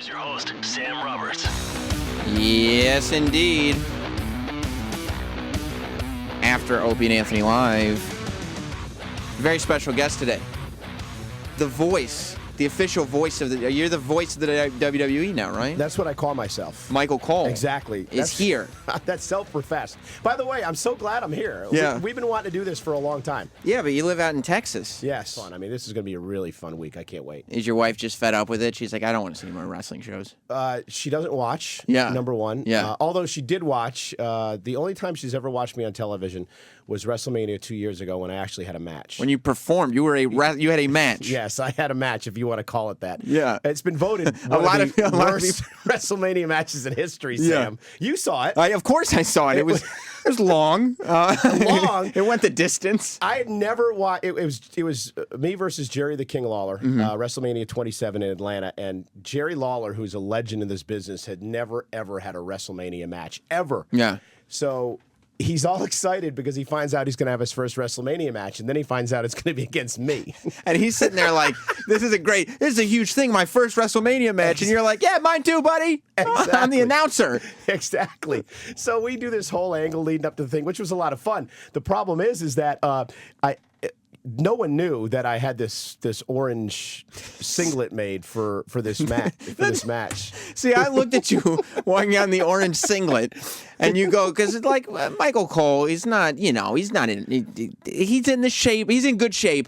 Here's your host, Sam Roberts. Yes, indeed. After Opie and Anthony Live, very special guest today. The voice, the official voice of the... You're the voice of the WWE now, right? That's what I call myself. Michael Cole. Exactly. Is here. That's self-professed. By the way, I'm so glad I'm here. Yeah. We've been wanting to do this for a long time. Yeah, but you live out in Texas. Yes. I mean, this is going to be a really fun week. I can't wait. Is your wife just fed up with it? She's like, I don't want to see more wrestling shows. She doesn't watch, Yeah. number one. Yeah. Although she did watch, the only time she's ever watched me on television was WrestleMania 2 years ago when I actually had a match. When you performed, you had a match. Yes, I had a match, if you want to call it that. Yeah. It's been voted A lot of the of worst WrestleMania matches in history, Sam. You saw it. Of course I saw it. It was long. Long. It went the distance. I had never watched. It was me versus Jerry the King Lawler, WrestleMania 27 in Atlanta, and Jerry Lawler, who's a legend in this business, had never ever had a WrestleMania match ever. Yeah. So he's all excited because he finds out he's going to have his first WrestleMania match, and then he finds out it's going to be against me. And he's sitting there like, this is a huge thing, my first WrestleMania match. And you're like, yeah, mine too, buddy. Exactly. I'm the announcer. Exactly. So we do this whole angle leading up to the thing, which was a lot of fun. The problem is that no one knew that I had this orange singlet made for this match. See, I looked at you walking out in the orange singlet, and you go, because it's like, Michael Cole, he's in the shape, he's in good shape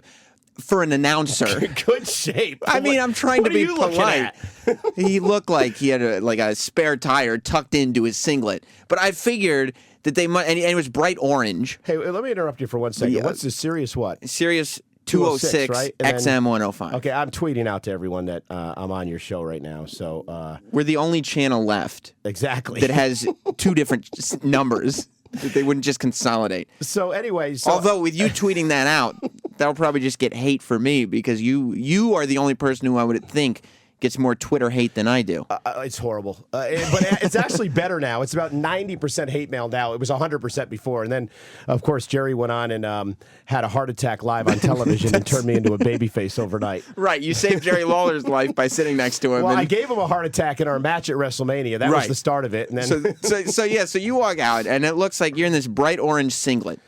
for an announcer. Good shape. I mean, I'm trying to be polite. At? He looked like he had a spare tire tucked into his singlet, but I figured that they might, and it was bright orange. Hey, let me interrupt you for 1 second. Yeah. What's the Sirius what? Sirius 206, right? XM 105. Okay, I'm tweeting out to everyone that I'm on your show right now. So We're the only channel left exactly that has two different numbers that they wouldn't just consolidate. So anyway, although with you tweeting that out, that'll probably just get hate for me because you are the only person who I would think gets more Twitter hate than I do. It's horrible. But it's actually better now. It's about 90% hate mail now. It was 100% before. And then, of course, Jerry went on and had a heart attack live on television and turned me into a babyface overnight. Right. You saved Jerry Lawler's life by sitting next to him. Well, I gave him a heart attack in our match at WrestleMania. That was the start of it. And then So you walk out, and it looks like you're in this bright orange singlet.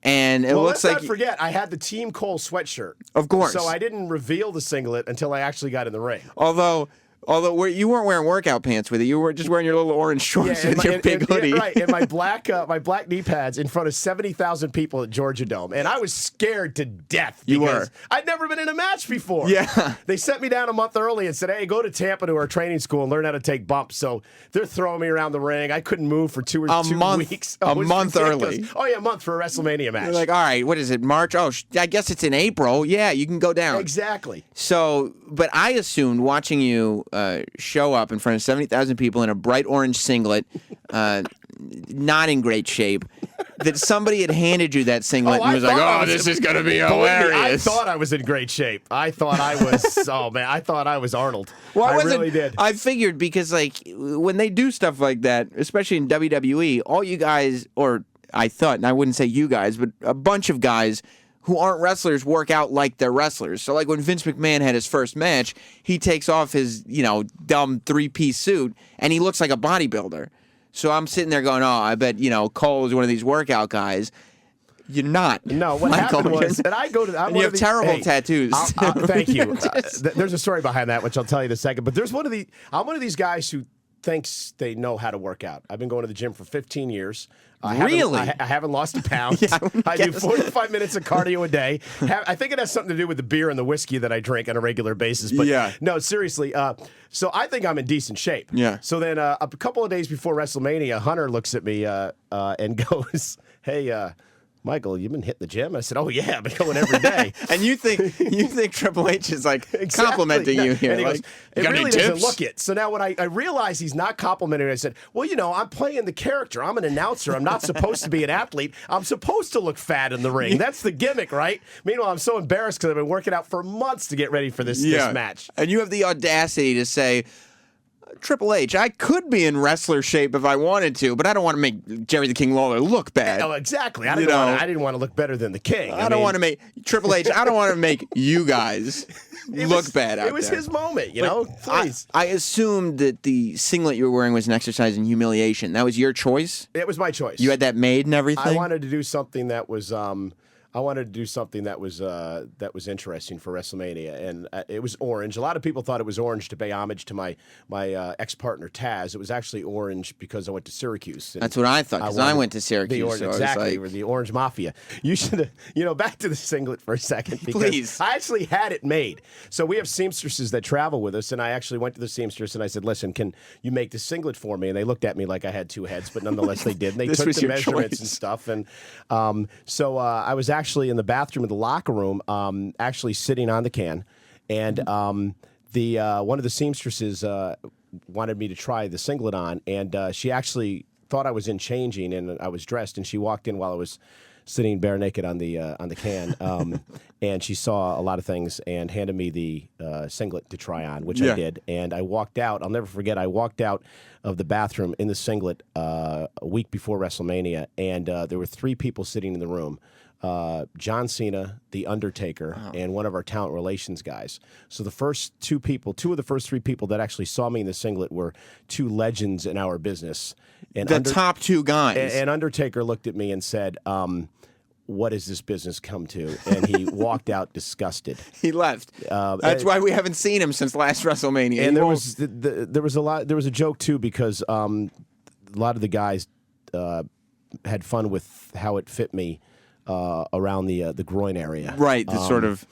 And it looks like... let's not forget, I had the Team Cole sweatshirt. Of course. So I didn't reveal the singlet until I actually got in the ring. Although you weren't wearing workout pants with it. You were just wearing your little orange shorts with your big hoodie. Yeah, right, and my black knee pads in front of 70,000 people at Georgia Dome. And I was scared to death because I'd never been in a match before. Yeah. They sent me down a month early and said, hey, go to Tampa to our training school and learn how to take bumps. So they're throwing me around the ring. I couldn't move for two weeks. A month early. Oh, yeah, a month for a WrestleMania match. You're like, all right, what is it, March? Oh, I guess it's in April. Yeah, you can go down. Exactly. So, but I assumed watching you show up in front of 70,000 people in a bright orange singlet, not in great shape, that somebody had handed you that singlet and was like, oh, this is going to be hilarious. I thought I was in great shape. I thought I was, I thought I was Arnold. Well, I really did. I figured because, like, when they do stuff like that, especially in WWE, all you guys, or I thought, and I wouldn't say you guys, but a bunch of guys who aren't wrestlers work out like they're wrestlers. So like when Vince McMahon had his first match, he takes off his, dumb three-piece suit and he looks like a bodybuilder. So I'm sitting there going, oh, I bet, Cole is one of these workout guys. You're not. No, what happened was, and I go to, and you have terrible tattoos. Thank you. There's a story behind that, which I'll tell you in a second. But I'm one of these guys who thinks they know how to work out. I've been going to the gym for 15 years. Really? I haven't lost a pound. Yeah, I do 45 minutes of cardio a day. I think it has something to do with the beer and the whiskey that I drink on a regular basis. But no, seriously. So I think I'm in decent shape. Yeah. So then a couple of days before WrestleMania, Hunter looks at me and goes, hey, Michael, you've been hitting the gym? I said, oh, yeah, I've been going every day. And you think Triple H is like complimenting you here. And he like, goes, it really doesn't look it. So now when I realized he's not complimenting me, I said, well, I'm playing the character. I'm an announcer. I'm not supposed to be an athlete. I'm supposed to look fat in the ring. That's the gimmick, right? Meanwhile, I'm so embarrassed because I've been working out for months to get ready for this match. And you have the audacity to say, Triple H, I could be in wrestler shape if I wanted to, but I don't want to make Jerry the King Lawler look bad. Oh, exactly. I didn't want to look better than the King. I don't want to make Triple H. I don't want to make you guys look bad out there. It was his moment, you know. Please. I assumed that the singlet you were wearing was an exercise in humiliation. That was your choice. It was my choice. You had that made and everything. I wanted to do something that was. That was interesting for WrestleMania, and it was orange. A lot of people thought it was orange to pay homage to my ex-partner Taz. It was actually orange because I went to Syracuse. That's what I thought, because I went to Syracuse. The orange, so exactly, like, the Orange Mafia. You should, back to the singlet for a second. Because Please. I actually had it made. So we have seamstresses that travel with us, and I actually went to the seamstress and I said, "Listen, can you make the singlet for me?" And they looked at me like I had two heads, but nonetheless they did. And they This took was the your measurements choice. and stuff. And so I was actually in the bathroom of the locker room, actually sitting on the can, and one of the seamstresses wanted me to try the singlet on, and she actually thought I was in changing and I was dressed, and she walked in while I was sitting bare naked on the can, and she saw a lot of things and handed me the singlet to try on, which I did, and I walked out. I'll never forget. I walked out of the bathroom in the singlet a week before WrestleMania, and there were 3 people sitting in the room. John Cena, The Undertaker, and one of our talent relations guys. So the first 2 of the first 3 people that actually saw me in the singlet were 2 legends in our business. And the top 2 guys. And Undertaker looked at me and said, "What has this business come to?" And he walked out disgusted. He left. That's why we haven't seen him since last WrestleMania. And there was a joke too, because a lot of the guys had fun with how it fit me. Around the groin area. Right, the sort of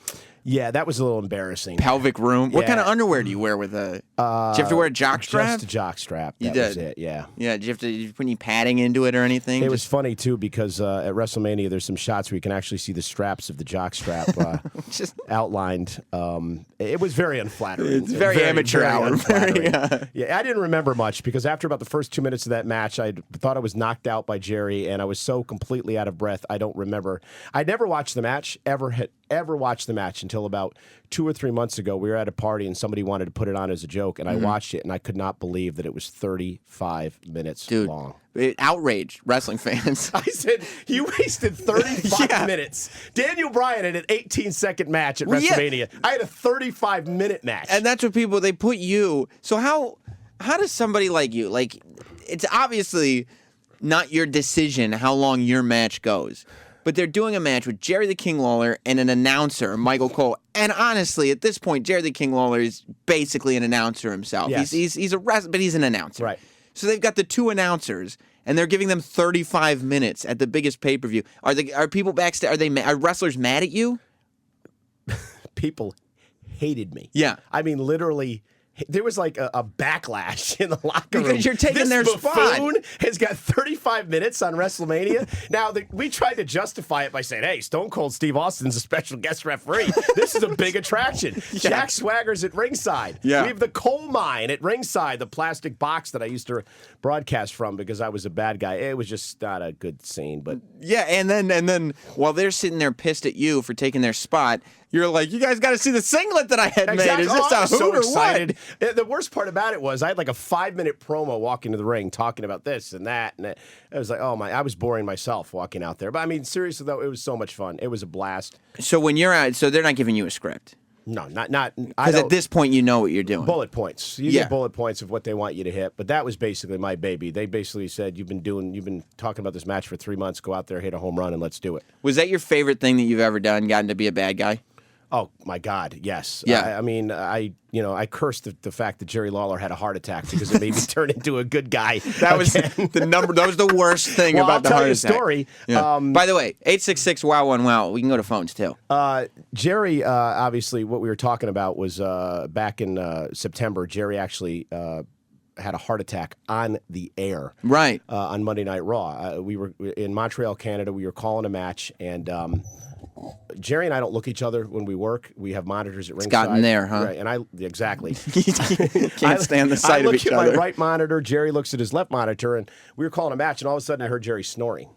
Yeah, that was a little embarrassing. pelvic room. What Yeah. kind of underwear do you wear with a? Do you have to wear a jock strap? Just a jock strap. You That was did. it, yeah. Yeah. Did you put any padding into it or anything? It was funny, too, because at WrestleMania, there's some shots where you can actually see the straps of the jock strap Just outlined. It was very unflattering. It's very amateur hour. unflattering. Very, Yeah, I didn't remember much because after about the first 2 minutes of that match, I thought I was knocked out by Jerry, and I was so completely out of breath, I don't remember. I never watched the match, ever watched the match until about 2 or 3 months ago. We were at a party, and somebody wanted to put it on as a joke, and I watched it, and I could not believe that it was 35 minutes long. It outraged wrestling fans. I said, you wasted 35 minutes. Daniel Bryan had an 18-second match at WrestleMania. I had a 35-minute match. And that's what they put you. So how does somebody like you, like, it's obviously not your decision how long your match goes, but they're doing a match with Jerry the King Lawler and an announcer, Michael Cole. And honestly, at this point, Jerry the King Lawler is basically an announcer himself. Yes. He's a wrestler, but he's an announcer. Right. So they've got the 2 announcers, and they're giving them 35 minutes at the biggest pay-per-view. Are people backstage? Are wrestlers mad at you? People hated me. Yeah. I mean, literally, there was like a backlash in the locker room. Because you're taking their this spot. buffoon has got 35 minutes on WrestleMania. Now, we tried to justify it by saying, hey, Stone Cold Steve Austin's a special guest referee. This is a big attraction. Jack Swagger's at ringside. Yeah. We have the coal mine at ringside, the plastic box that I used to broadcast from because I was a bad guy. It was just not a good scene. But Yeah, and then while they're sitting there pissed at you for taking their spot, you're like, you guys got to see the singlet that I had made. Is this I a was hoot so or excited. what? The worst part about it was I had like a 5-minute promo walking to the ring talking about this and that. And it was like, oh my, I was boring myself walking out there. But I mean, seriously though, it was so much fun. It was a blast. So when you're out, so they're not giving you a script. No, not. Because at this point, you know what you're doing. Bullet points. You get bullet points of what they want you to hit. But that was basically my baby. They basically said, you've been talking about this match for 3 months. Go out there, hit a home run, and let's do it. Was that your favorite thing that you've ever done, gotten to be a bad guy? Oh my God, yes. Yeah. I mean, I cursed the fact that Jerry Lawler had a heart attack because it made me turn into a good guy. That was the number. That was the worst thing Well, about I'll the tell heart you a attack. story. Yeah. By the way, 866-WOW-1-WOW. We can go to phones too. Jerry, obviously, what we were talking about was back in September. Jerry actually had a heart attack on the air, Right. on Monday Night Raw. We were in Montreal, Canada. We were calling a match, and Jerry and I don't look at each other when we work. We have monitors at ringside. It's gotten there, huh? Right, and exactly. Can't stand the sight of each I look other. at my right monitor. Jerry looks at his left monitor, and we were calling a match, and all of a sudden I heard Jerry snoring.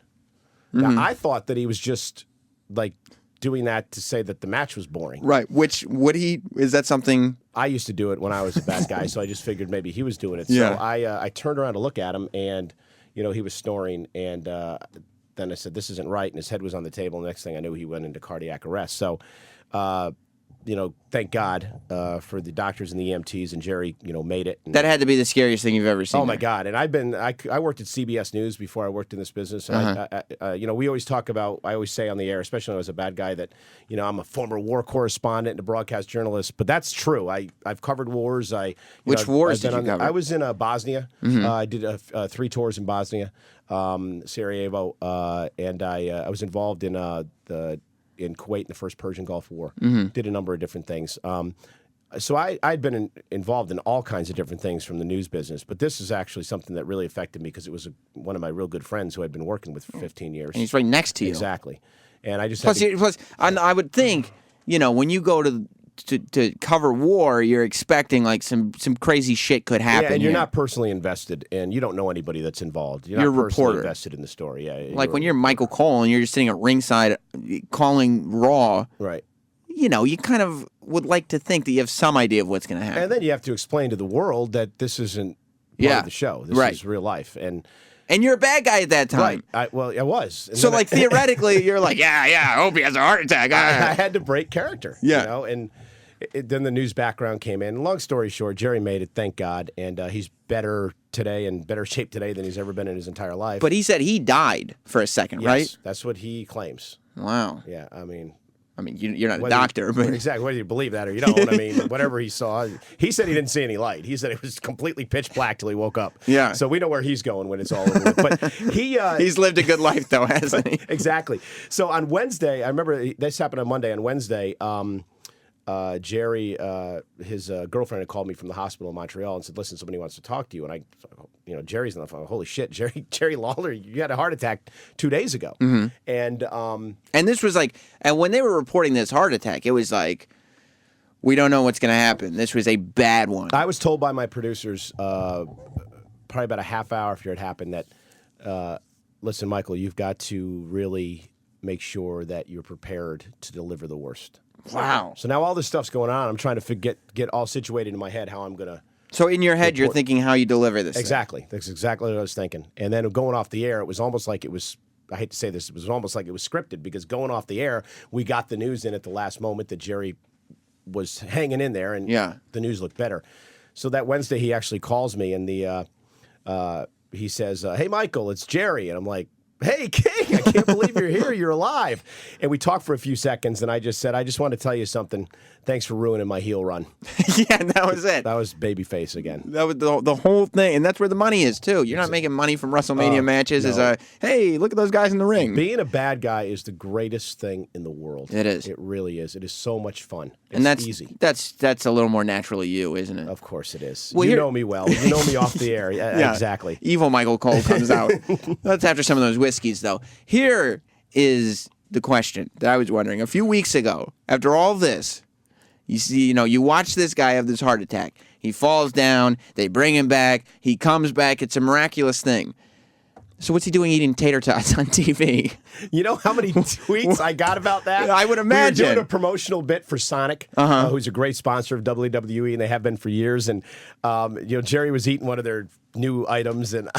Now, I thought that he was just like doing that to say that the match was boring. Right. Is that something? I used to do it when I was a bad guy, so I just figured maybe he was doing it. Yeah. So I turned around to look at him, and he was snoring, and then I said, "This isn't right," and his head was on the table. Next thing I knew, he went into cardiac arrest. So, thank God for the doctors and the EMTs, and Jerry, made it. And, That had to be the scariest thing you've ever seen. oh my God! And I worked at CBS News before I worked in this business. And we always talk about. I always say on the air, especially when I was a bad guy, that I'm a former war correspondent and a broadcast journalist. But that's true. I've covered wars. Which wars did you cover? I was in Bosnia. I did 3 tours in Bosnia, Sarajevo, and I was involved in in Kuwait in the first Persian Gulf War. Did a number of different things. So I'd been involved in all kinds of different things from the news business, but this is actually something that really affected me because it was one of my real good friends who I'd been working with for 15 years. And he's right next to you. Exactly. And I just Plus, I would think, when you go to cover war, you're expecting like some crazy shit could happen. Yeah, and you're here. not personally invested, and you don't know anybody that's involved. You're You're not a personally reporter. invested in the story. Yeah, Like when you're Michael Cole and you're just sitting at ringside calling Raw, right. You kind of would like to think that you have some idea of what's going to happen. And then you have to explain to the world that this isn't part of the show. This is real life. And you're a bad guy at that time. right. I was. And So, then theoretically, you're like, I hope he has a heart attack. I had to break character. Yeah. And then the news background came in. Long story short, Jerry made it, thank God. And he's better today, in better shape today than he's ever been in his entire life. But he said he died for a second, yes, right? that's what he claims. Wow. Yeah, I mean, you're not a doctor, but exactly, whether you believe that or you don't. I mean, whatever he saw, he said he didn't see any light. He said it was completely pitch black till he woke up. Yeah. So we know where he's going when it's all over with. But he's lived a good life, though, hasn't he? Exactly. So on Wednesday, I remember this happened on Monday. On Wednesday, Jerry, his girlfriend had called me from the hospital in Montreal and said, "Listen, somebody wants to talk to you." And I, Jerry's on the phone. Holy shit, Jerry Lawler, you had a heart attack 2 days ago. And this was and when they were reporting this heart attack, it was like, we don't know what's going to happen. This was a bad one. I was told by my producers, probably about a half hour after it happened, that, listen, Michael, you've got to really make sure that you're prepared to deliver the worst. Wow. So now all this stuff's going on. I'm trying to get all situated in my head how I'm going to. So in your head, you're thinking how you deliver this. Exactly. Thing. That's exactly what I was thinking. And then going off the air, it was almost like it was. I hate to say this, it was almost like it was scripted because going off the air, we got the news in at the last moment that Jerry was hanging in there, and the news looked better. So that Wednesday, he actually calls me, and he says, "Hey, Michael, it's Jerry," and I'm like, "Hey, King, I can't believe you're here. You're alive." And we talked for a few seconds, and I just said, "I just want to tell you something. Thanks for ruining my heel run." Yeah, that was it. That was babyface again. That was the whole thing, and that's where the money is too. You're not making money from WrestleMania matches as hey, look at those guys in the ring. Being a bad guy is the greatest thing in the world. It is. It really is. It is so much fun. It's and that's easy. That's a little more naturally you, isn't it? Of course it is. Well, you know me well. You know me off the air. Yeah, exactly. Evil Michael Cole comes out. That's after some of those whiskeys, though. Here is the question that I was wondering. A few weeks ago, after all this, you see, you watch this guy have this heart attack. He falls down. They bring him back. He comes back. It's a miraculous thing. So what's he doing eating tater tots on TV? You know how many tweets I got about that? I would imagine. We were doing a promotional bit for Sonic, who's a great sponsor of WWE, and they have been for years. And Jerry was eating one of their new items, and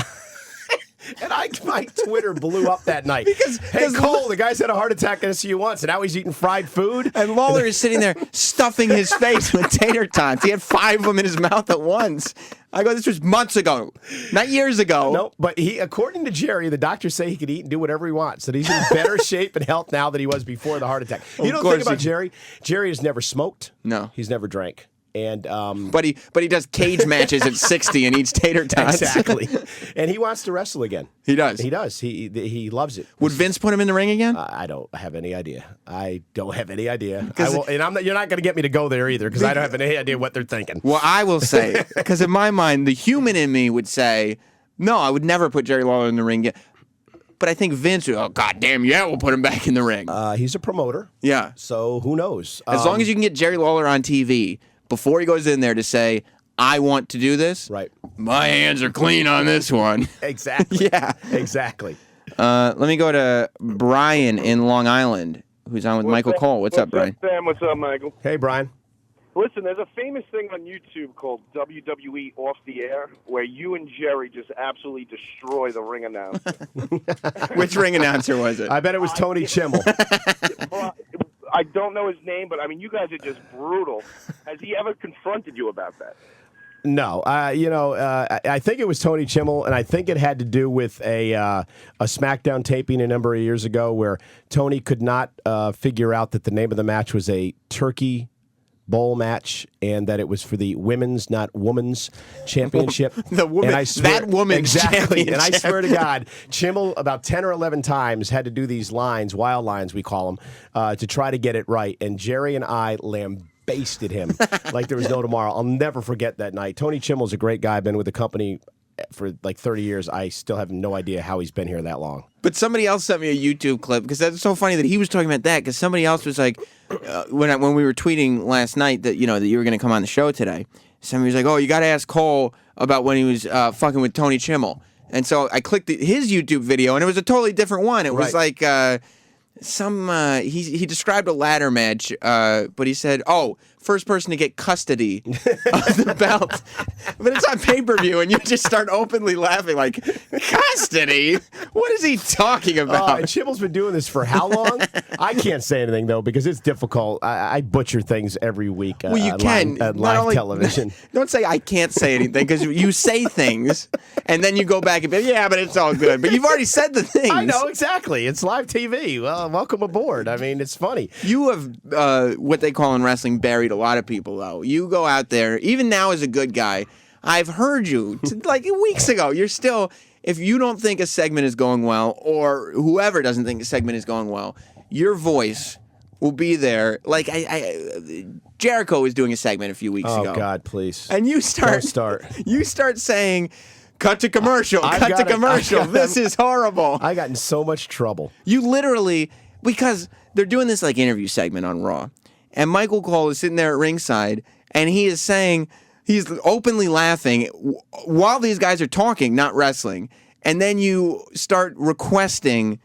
my Twitter blew up that night. Hey, Cole, the guy's had a heart attack and see you once, and now he's eating fried food. And Lawler is sitting there stuffing his face with tater tots. He had 5 of them in his mouth at once. I go, this was months ago, not years ago. No, but according to Jerry, the doctors say he can eat and do whatever he wants. That he's in better shape and health now than he was before the heart attack. You know the thing about Jerry? Jerry has never smoked. No. He's never drank. And but he does cage matches at 60 and eats tater tots. Exactly. And he wants to wrestle again. He does. He does. He loves it. Would Vince put him in the ring again? I don't have any idea. I don't have any idea. And you're not going to get me to go there either because I don't have any idea what they're thinking. Well, I will say, because in my mind, the human in me would say, no, I would never put Jerry Lawler in the ring again. But I think Vince, goddamn, yeah, we'll put him back in the ring. He's a promoter. Yeah. So who knows? As long as you can get Jerry Lawler on TV before he goes in there to say, I want to do this. Right. My hands are clean on this one. Exactly. Yeah. Exactly. Let me go to Brian in Long Island, who's on with Michael Cole. What's up, Brian? Sam, what's up, Michael? Hey, Brian. Listen, there's a famous thing on YouTube called WWE Off the Air, where you and Jerry just absolutely destroy the ring announcer. Which ring announcer was it? I bet it was Tony Chimmel. Well, I don't know his name, but I mean, you guys are just brutal. Has he ever confronted you about that? No, I think it was Tony Chimmel, and I think it had to do with a SmackDown taping a number of years ago where Tony could not figure out that the name of the match was a turkey bowl match and that it was for the women's, not woman's, championship. The woman, that woman's exactly. championship. And I swear to God, Chimmel about 10 or 11 times had to do these lines, wild lines we call them, to try to get it right. And Jerry and I lambasted him like there was no tomorrow. I'll never forget that night. Tony Chimmel's a great guy. Been with the company for like 30 years. I still have no idea how he's been here that long. But somebody else sent me a YouTube clip because that's so funny that he was talking about that because somebody else was like, when we were tweeting last night that that you were going to come on the show today, somebody was like, oh, you got to ask Cole about when he was fucking with Tony Chimmel. And so I clicked his YouTube video and it was a totally different one. It was like he described a ladder match, but he said, oh, first person to get custody of the belt. But it's on pay-per-view, and you just start openly laughing like, custody? What is he talking about? And Chimmel's been doing this for how long? I can't say anything, though, because it's difficult. I butcher things every week well, you can. on live television. Don't say I can't say anything, because you say things, and then you go back and be, yeah, but it's all good. But you've already said the things. I know, exactly. It's live TV. Well, welcome aboard. I mean, it's funny. You have what they call in wrestling buried a lot of people, though. You go out there, even now as a good guy, I've heard you, like weeks ago, you're still, if you don't think a segment is going well, or whoever doesn't think a segment is going well, your voice will be there. Like, Jericho was doing a segment a few weeks ago. Oh, God, please. And you start saying, cut to commercial, cut to commercial. This is horrible. I got in so much trouble. You literally, because they're doing this like interview segment on Raw, and Michael Cole is sitting there at ringside, and he is saying, he's openly laughing while these guys are talking, not wrestling. And then you start requesting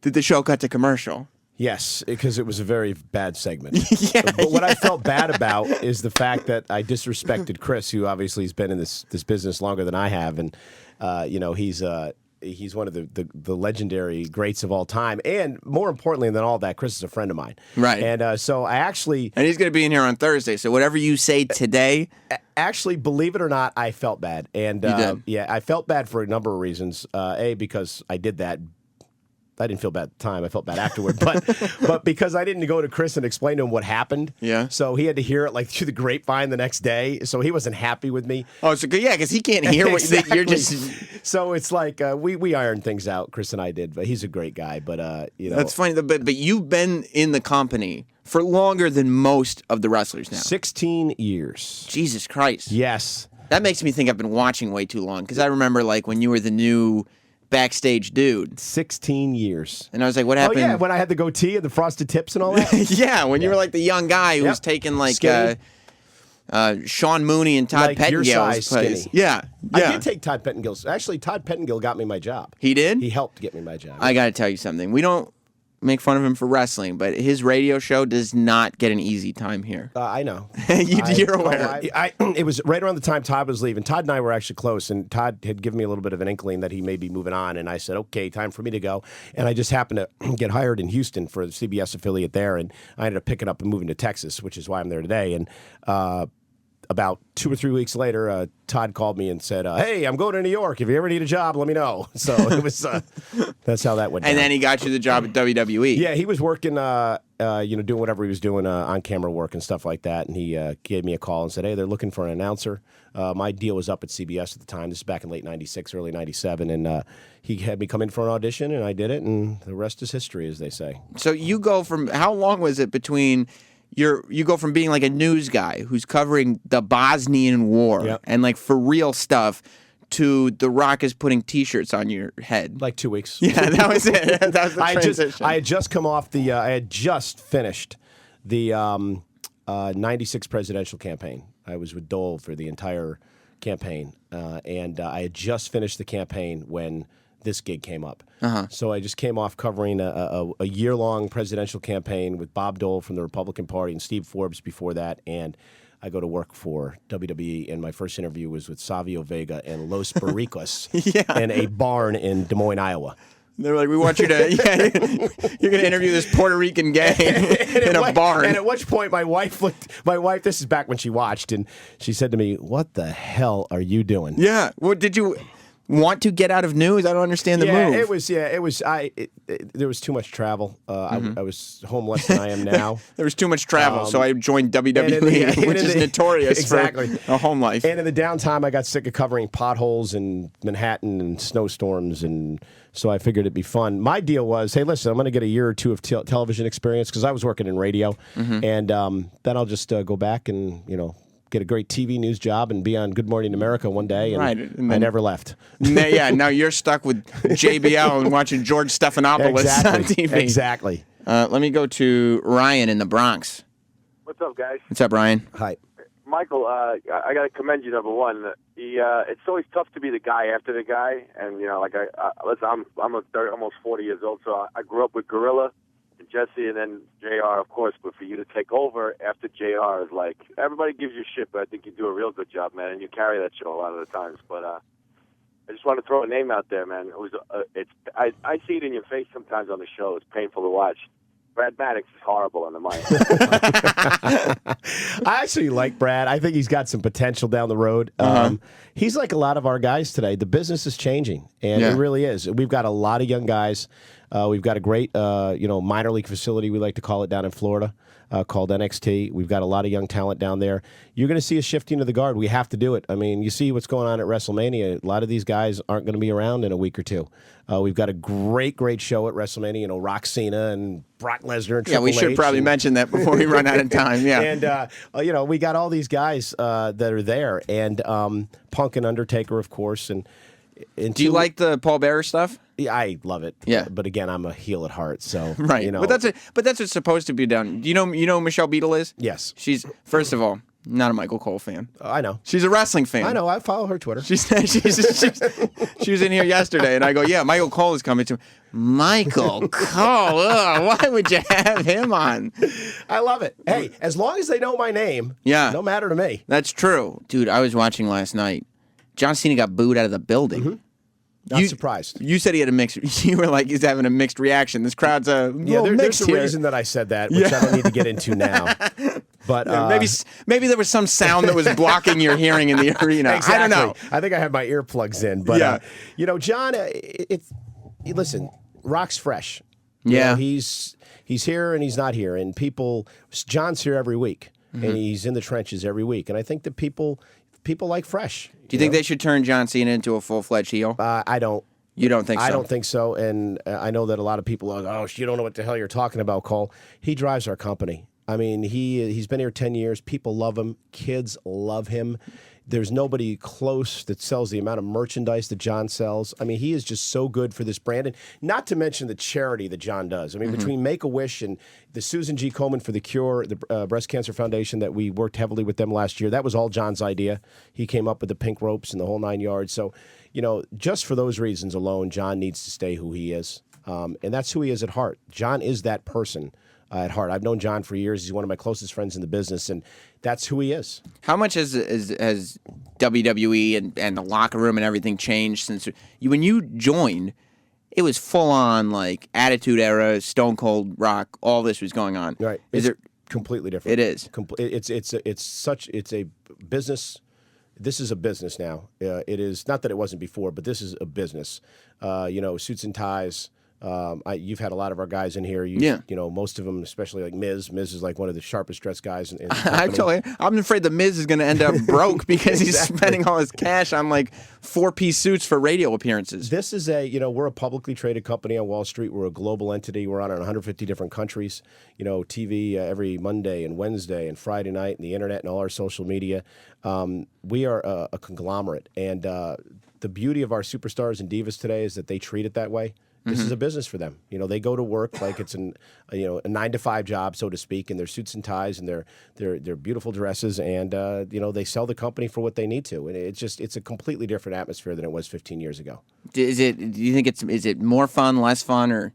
that the show cut to commercial. Yes, because it was a very bad segment. Yeah, but what I felt bad about is the fact that I disrespected Chris, who obviously has been in this business longer than I have, and he's one of the legendary greats of all time, and more importantly than all that, Chris is a friend of mine. Right. And so I actually... And he's going to be in here on Thursday, so whatever you say today... Actually, believe it or not, I felt bad. And you did. Yeah, I felt bad for a number of reasons. A, because I did that. I didn't feel bad at the time. I felt bad afterward. But because I didn't go to Chris and explain to him what happened. Yeah. So he had to hear it like through the grapevine the next day. So he wasn't happy with me. Oh, so yeah, because he can't hear what you're just. So it's like we ironed things out. Chris and I did. But he's a great guy. But that's funny. But you've been in the company for longer than most of the wrestlers now. 16 years. Jesus Christ. Yes. That makes me think I've been watching way too long because I remember like when you were the new backstage dude. 16 years. And I was like, what happened? Oh, yeah, when I had the goatee and the frosted tips and all that? Yeah, when you were like the young guy who was taking like Sean Mooney and Todd like Pettingill's place. Skinny. Yeah. I did take Todd Pettingill's. Actually, Todd Pettingill got me my job. He did? He helped get me my job. I got to tell you something. We don't make fun of him for wrestling, but his radio show does not get an easy time here. I know. You're aware. It was right around the time Todd was leaving. Todd and I were actually close, and Todd had given me a little bit of an inkling that he may be moving on, and I said, okay, time for me to go. And I just happened to get hired in Houston for the CBS affiliate there, and I ended up picking up and moving to Texas, which is why I'm there today. And about 2 or 3 weeks later, Todd called me and said, hey, I'm going to New York. If you ever need a job, let me know. So it was that's how that went down. And then he got you the job at WWE. Yeah, he was working, doing whatever he was doing on-camera work and stuff like that. And he gave me a call and said, hey, they're looking for an announcer. My deal was up at CBS at the time. This is back in late 96, early 97. And he had me come in for an audition, and I did it. And the rest is history, as they say. So you go from, how long was it between... You go from being like a news guy who's covering the Bosnian War and like for real stuff to The Rock is putting T-shirts on your head. Like 2 weeks. Yeah, that was it. That was the transition. I had just come off the. I had just finished the 96 presidential campaign. I was with Dole for the entire campaign, and I had just finished the campaign when this gig came up. So I just came off covering a year-long presidential campaign with Bob Dole from the Republican Party and Steve Forbes before that, and I go to work for WWE, and my first interview was with Savio Vega and Los Barricos in a barn in Des Moines, Iowa. They're like, we want you to, you're going to interview this Puerto Rican gang in a barn. And at which point my wife, this is back when she watched, and she said to me, "What the hell are you doing?" Yeah. Well, did you want to get out of news? I don't understand the move. There was too much travel. I was home less than I am now. There was too much travel, so I joined WWE, which is notorious for a home life. And in the downtime, I got sick of covering potholes in Manhattan and snowstorms, and so I figured it'd be fun. My deal was, hey, listen, I'm going to get a year or two of television experience because I was working in radio, and then I'll just go back and, get a great TV news job and be on Good Morning America one day, and, and I never left. Now you're stuck with JBL and watching George Stephanopoulos on TV. Exactly. Let me go to Ryan in the Bronx. What's up, guys? What's up, Ryan? Hi. Michael, I got to commend you, number one. It's always tough to be the guy after the guy, and listen, I'm almost 40 years old, so I grew up with Gorilla and Jesse, and then JR, of course. But for you to take over after JR is like, everybody gives you shit, but I think you do a real good job, man, and you carry that show a lot of the times. But I just want to throw a name out there, man. I see it in your face sometimes on the show. It's painful to watch. Brad Maddox is horrible on the mic. I actually like Brad. I think he's got some potential down the road. He's like a lot of our guys today. The business is changing, and it really is. We've got a lot of young guys. We've got a great, minor league facility, we like to call it, down in Florida, called NXT. We've got a lot of young talent down there. You're going to see a shifting of the guard. We have to do it. I mean, you see what's going on at WrestleMania. A lot of these guys aren't going to be around in a week or two. We've got a great show at WrestleMania. Rock Cena and Brock Lesnar and Triple we should probably mention that before we run out of time. Yeah, and we got all these guys that are there, and Punk and Undertaker, of course. And do you like the Paul Bearer stuff? Yeah, I love it. Yeah, but again, I'm a heel at heart, so right. But that's what's supposed to be done. Do you know who Michelle Beadle is? Yes. She's, first of all, not a Michael Cole fan. I know. She's a wrestling fan. I know. I follow her Twitter. She was in here yesterday, and I go, yeah, Michael Cole is coming to. Michael Cole, why would you have him on? I love it. Hey, as long as they know my name, no matter to me. That's true. Dude, I was watching last night. John Cena got booed out of the building. Not surprised. You said he had a mixed. You were like, he's having a mixed reaction. This crowd's there's a reason that I said that, which I don't need to get into now. But maybe there was some sound that was blocking your hearing in the arena. Exactly. I don't know. I think I had my earplugs in. But John, listen, Rock's fresh. He's here and he's not here, and John's here every week, and he's in the trenches every week, and I think that people like fresh. Do you think they should turn John Cena into a full-fledged heel? I don't. You don't think so? I don't think so, and I know that a lot of people are, you don't know what the hell you're talking about, Cole. He drives our company. I mean, he's been here 10 years. People love him. Kids love him. There's nobody close that sells the amount of merchandise that John sells. I mean, he is just so good for this brand. And not to mention the charity that John does. I mean, between Make-A-Wish and the Susan G. Komen for the Cure, the Breast Cancer Foundation that we worked heavily with them last year, that was all John's idea. He came up with the pink ropes and the whole 9 yards. So, just for those reasons alone, John needs to stay who he is. And that's who he is at heart. John is that person. At heart. I've known John for years. He's one of my closest friends in the business, and that's who he is. How much has WWE and the locker room and everything changed since when you joined? It was full on like Attitude Era, Stone Cold Rock. All this was going on. Right? Is it completely different? It is. It's a business. This is a business now. It is not that it wasn't before, but this is a business. Suits and ties. You've had a lot of our guys in here. Most of them, especially like Miz. Miz is like one of the sharpest dressed guys in the company. I'm afraid the Miz is going to end up broke because he's spending all his cash on like 4-piece suits for radio appearances. This is we're a publicly traded company on Wall Street. We're a global entity. We're on in 150 different countries. TV every Monday and Wednesday and Friday night, and the internet and all our social media. We are a conglomerate, and the beauty of our superstars and divas today is that they treat it that way. This is a business for them. You know, they go to work like it's a 9-to-5 job, so to speak, in their suits and ties and their beautiful dresses, and they sell the company for what they need to. And it's a completely different atmosphere than it was 15 years ago. Do you think is it more fun, less fun, or?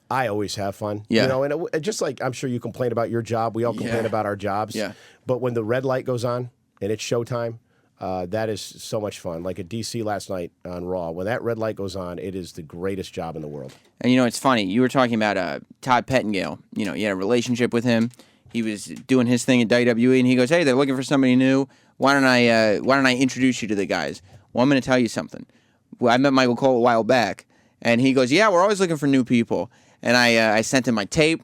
I always have fun. Yeah. You know, and just like I'm sure you complain about your job, we all complain about our jobs. Yeah. But when the red light goes on and it's showtime, that is so much fun. Like at DC last night on Raw, when that red light goes on, it is the greatest job in the world. And it's funny. You were talking about Todd Pettengill. You had a relationship with him. He was doing his thing at WWE, and he goes, "Hey, they're looking for somebody new. Why don't I introduce you to the guys?" Well, I'm going to tell you something. Well, I met Michael Cole a while back, and he goes, "Yeah, we're always looking for new people." And I sent him my tape,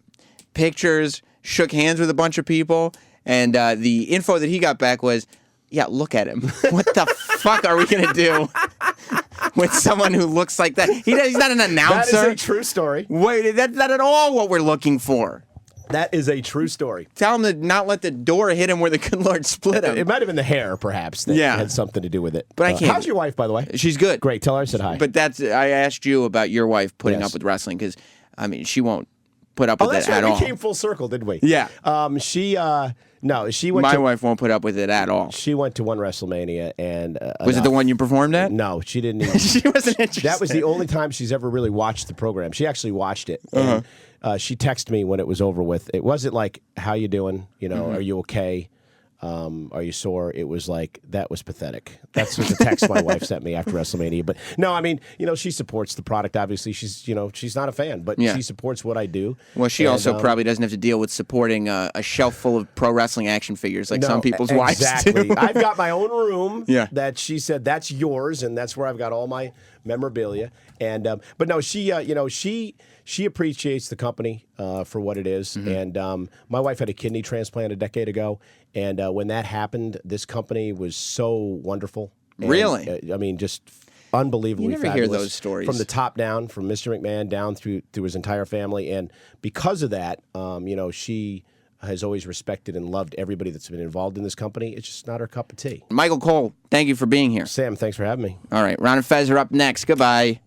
pictures, shook hands with a bunch of people, and the info that he got back was, "Yeah, look at him. What the fuck are we gonna do with someone who looks like that? He's not an announcer." That is a true story. Wait, that's not at all what we're looking for. That is a true story. Tell him to not let the door hit him where the good Lord split him. It might have been the hair, perhaps, that had something to do with it. But I can't. How's your wife, by the way? She's good. Great. Tell her I said hi. But I asked you about your wife putting up with wrestling because, she won't put up with it at all. We came full circle, didn't we? Yeah. She went. My wife won't put up with it at all. She went to one Wrestlemania, and was it the one you performed at? No, she didn't. Even, she wasn't interested. That was the only time she's ever really watched the program. She actually watched it. And, she texted me when it was over with. It wasn't like, "How you doing? Are you okay? Are you sore?" It was like, "That was pathetic." That's the text my wife sent me after WrestleMania. But no, she supports the product. Obviously, she's not a fan, but she supports what I do. Well, she also probably doesn't have to deal with supporting a shelf full of pro wrestling action figures like some people's wives do. I've got my own room that she said, "That's yours," and that's where I've got all my memorabilia. And but no, she appreciates the company for what it is. And my wife had a kidney transplant a decade ago, and when that happened, this company was so wonderful. And, really? Just unbelievably you never fabulous. Hear those stories from the top down, from Mr. McMahon down through his entire family. And because of that, she has always respected and loved everybody that's been involved in this company. It's just not her cup of tea. Michael Cole, thank you for being here. Sam, thanks for having me. All right, Ron and Fez are up next. Goodbye.